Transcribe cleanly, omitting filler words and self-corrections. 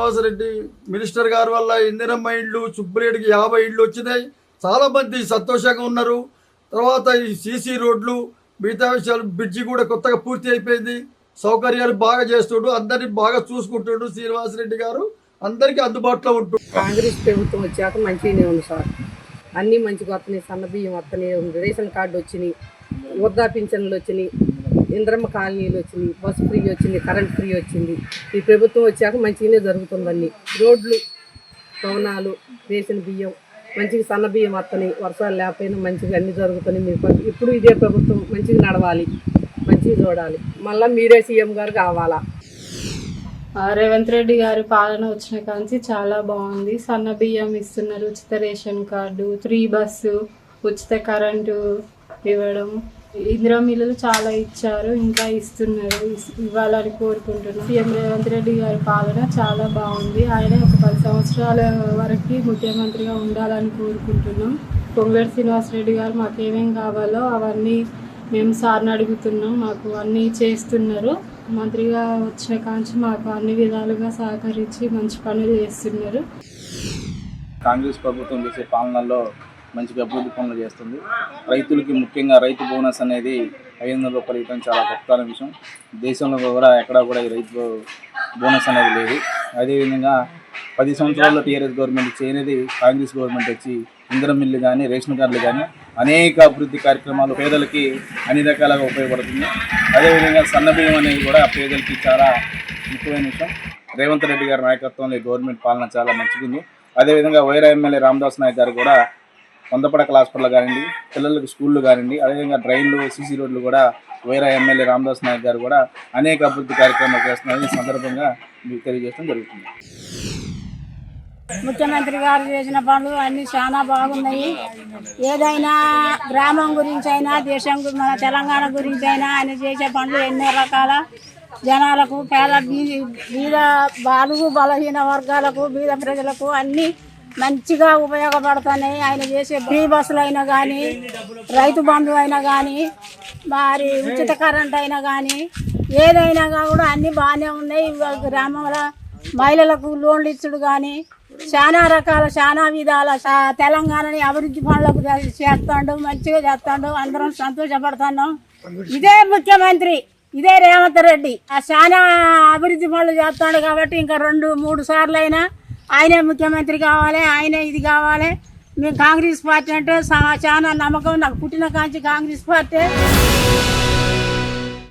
Srinivasa Reddy minister గారి వల్ల ఇందిరమ్మ ఇండ్లు సుబ్బులేడికి 50 ఇండ్లు వచ్చినాయి. చాలామంది సంతోషంగా ఉన్నారు. తర్వాత ఈ సీసీ రోడ్లు మిగతా విషయాలు బ్రిడ్జి కూడా కొత్తగా పూర్తి అయిపోయింది. సౌకర్యాలు బాగా చేస్తుండు, అందరినీ బాగా చూసుకుంటుండు శ్రీనివాసరెడ్డి గారు, అందరికీ అందుబాటులో ఉంటుండు. కాంగ్రెస్ ప్రభుత్వం వచ్చాక మంచిగానే ఉంది సార్. అన్నీ మంచిగా వస్తున్నాయి. సన్నబియ్యం వస్తున్నాయి, రేషన్ కార్డు వచ్చినాయి, వృద్ధా పింఛన్లు వచ్చినాయి, ఇంద్రమ్మ కాలనీలు వచ్చినాయి, బస్సు ఫ్రీ వచ్చింది, కరెంట్ ఫ్రీ వచ్చింది. ఈ ప్రభుత్వం వచ్చాక మంచిగానే జరుగుతుందన్నీ. రోడ్లు, భవనాలు, రేషన్ బియ్యం మంచిగా సన్న బియ్యం వస్తున్నాయి. వర్షాలు లేకపోయినా మంచిగా అన్నీ జరుగుతున్నాయి. మీరు ఇప్పుడు ఇదే ప్రభుత్వం మంచిగా నడవాలి, మంచిగా చూడాలి. మళ్ళీ మీరే సీఎం గారు కావాలా. రేవంత్ రెడ్డి గారి పాలన వచ్చిన కాంచి చాలా బాగుంది. సన్న బియ్యం ఇస్తున్నారు, ఉచిత రేషన్ కార్డు, ఫ్రీ బస్సు, ఉచిత కరెంటు ఇవ్వడం, ఇందిరా మిల్లులు చాలా ఇచ్చారు, ఇంకా ఇస్తున్నారు, ఇవ్వాలని కోరుకుంటున్నాం. సీఎం రేవంత్ రెడ్డి గారి పాలన చాలా బాగుంది. ఆయన ఒక 10 సంవత్సరాల వరకు ముఖ్యమంత్రిగా ఉండాలని కోరుకుంటున్నాం. పొంగులేటి శ్రీనివాసరెడ్డి గారు మాకు ఏమేం కావాలో అవన్నీ మేము సార్ని అడుగుతున్నాం, మాకు అన్నీ చేస్తున్నారు. మంత్రిగా వచ్చిన కాంచి మాకు అన్ని విధాలుగా సహకరించి మంచి పనులు చేస్తున్నారు. కాంగ్రెస్ ప్రభుత్వం చేసే పాలనలో మంచిగా అభివృద్ధి పనులు చేస్తుంది. రైతులకి ముఖ్యంగా రైతు బోనస్ అనేది 500 రూపాయలు ఇవ్వడం చాలా గొప్ప విషయం. దేశంలో కూడా ఎక్కడా కూడా ఈ రైతు బోనస్ అనేది లేదు. అదేవిధంగా 10 సంవత్సరాల్లో టీఆర్ఎస్ గవర్నమెంట్ చేయనిది కాంగ్రెస్ గవర్నమెంట్ వచ్చి ఇందిరా మిల్లు కానీ, రేషన్ కార్డులు కానీ అనేక అభివృద్ధి కార్యక్రమాలు పేదలకి అన్ని రకాలుగా ఉపయోగపడుతుంది. అదేవిధంగా సన్నబియ్యం అనేది కూడా పేదలకి చాలా ముఖ్యమైన విషయం. రేవంత్ రెడ్డి గారి నాయకత్వంలో గవర్నమెంట్ పాలన చాలా మంచిగుంది. అదేవిధంగా వైరా ఎమ్మెల్యే రామదాస్ నాయక్ గారు కూడా 100 పడకల హాస్పిటల్ కానివ్వండి, పిల్లలకి స్కూళ్ళు కానివ్వండి, అదేవిధంగా డ్రైన్లు, సీసీ రోడ్లు కూడా వైరా ఎమ్మెల్యే రామదాస్ నాయక్ గారు కూడా అనేక అభివృద్ధి కార్యక్రమాలు చేస్తున్నారు. ఈ సందర్భంగా మీకు తెలియజేయడం జరుగుతుంది. ముఖ్యమంత్రి గారు చేసిన పనులు అన్నీ చాలా బాగున్నాయి. ఏదైనా గ్రామం గురించి అయినా, దేశం మన తెలంగాణ గురించి అయినా ఆయన చేసే పనులు ఎన్నో రకాల జనాలకు, పేద బీద బాలుగు బలహీన వర్గాలకు, బీద ప్రజలకు అన్నీ మంచిగా ఉపయోగపడుతున్నాయి. ఆయన చేసే ఫ్రీ బస్సులు అయినా కానీ, రైతు బంధు అయినా కానీ, మరి ఉచిత కరెంట్ అయినా కానీ, ఏదైనా కూడా అన్నీ బాగానే ఉన్నాయి. గ్రామంలో మహిళలకు లోన్లు ఇచ్చుడు కానీ చాలా రకాల చాలా విధాల తెలంగాణని అభివృద్ధి పనులకు చేస్తాడు, మంచిగా చేస్తాడు, అందరం సంతోషపడుతున్నాం. ఇదే ముఖ్యమంత్రి, ఇదే రేవంత్ రెడ్డి చాలా అభివృద్ధి పనులు చేస్తాడు. కాబట్టి ఇంకా 2-3 సార్లు అయినా ఆయనే ముఖ్యమంత్రి కావాలి, ఆయనే ఇది కావాలి. మేము కాంగ్రెస్ పార్టీ అంటే చాలా నమ్మకం. నాకు పుట్టిన కాంచి కాంగ్రెస్ పార్టీ.